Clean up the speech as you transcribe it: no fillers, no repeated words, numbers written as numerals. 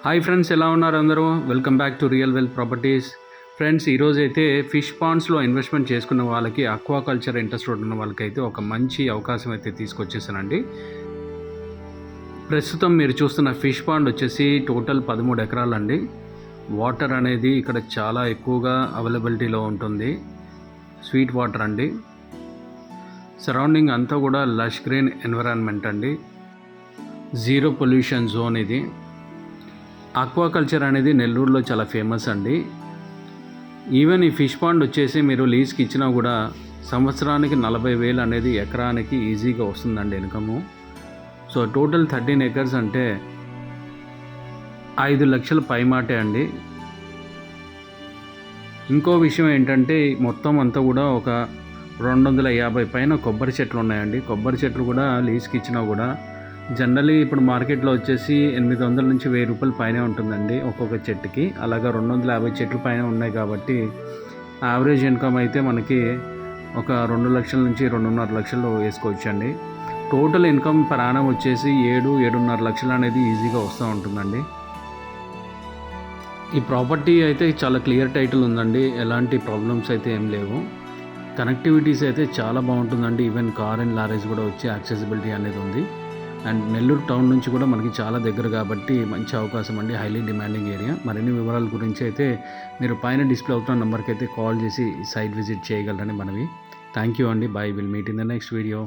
Hi friends, ఎలా ఉన్నారు అందరూ? Welcome back to real wealth properties. Friends, ఈరోజైతే ఫిష్ పాండ్స్లో ఇన్వెస్ట్మెంట్ చేసుకున్న వాళ్ళకి, అక్వాకల్చర్ ఇంట్రెస్ట్ ఉన్న వాళ్ళకైతే ఒక మంచి అవకాశం అయితే తీసుకొచ్చేసానండి. ప్రస్తుతం మీరు చూస్తున్న ఫిష్ పాండ్ వచ్చేసి టోటల్ 13 ఎకరాలండి. వాటర్ అనేది ఇక్కడ చాలా ఎక్కువగా అవైలబిలిటీలో ఉంటుంది. స్వీట్ వాటర్ అండి. సరౌండింగ్ అంతా కూడా లష్ గ్రీన్ ఎన్విరాన్మెంట్ అండి. జీరో పొల్యూషన్ జోన్ ఇది. ఆక్వాకల్చర్ అనేది నెల్లూరులో చాలా ఫేమస్ అండి. ఈవెన్ ఈ ఫిష్ పాండ్ వచ్చేసి మీరు లీజ్కి ఇచ్చినా కూడా సంవత్సరానికి 40,000 అనేది ఎకరానికి ఈజీగా వస్తుందండి ఇన్కము. సో టోటల్ 13 ఎకర్స్ అంటే 5 లక్షల పైమాటే అండి. ఇంకో విషయం ఏంటంటే మొత్తం అంతా కూడా ఒక 250 పైన కొబ్బరి చెట్లు ఉన్నాయండి. కొబ్బరి చెట్లు కూడా లీజ్కి ఇచ్చినా కూడా జనరలీ ఇప్పుడు మార్కెట్లో వచ్చేసి 800 నుంచి 1000 రూపాయల పైనే ఉంటుందండి ఒక్కొక్క చెట్టుకి. అలాగా 250 చెట్లు పైన ఉన్నాయి కాబట్టి యావరేజ్ ఇన్కమ్ అయితే మనకి ఒక 2 లక్షల నుంచి 2.5 లక్షలు వేసుకోవచ్చు అండి. టోటల్ ఇన్కమ్ పర్ యానం వచ్చేసి 7-7.5 లక్షలు అనేది ఈజీగా వస్తూ ఉంటుందండి. ఈ ప్రాపర్టీ అయితే చాలా క్లియర్ టైటిల్ ఉందండి. ఎలాంటి ప్రాబ్లమ్స్ అయితే ఏం లేవు. కనెక్టివిటీస్ అయితే చాలా బాగుంటుందండి. ఈవెన్ కార్ అండ్ లారీస్ కూడా వచ్చే యాక్సెసిబిలిటీ అనేది ఉంది. అండ్ నెల్లూరు టౌన్ నుంచి కూడా మనకి చాలా దగ్గర కాబట్టి మంచి అవకాశం అండి. Highly demanding area. మరిన్ని వివరాల గురించి అయితే మీరు పైన డిస్ప్లే అవుతున్న నెంబర్కి అయితే కాల్ చేసి సైట్ విజిట్ చేయగలరని మనవి. థ్యాంక్ యూ అండి. By. Will meet in the next video.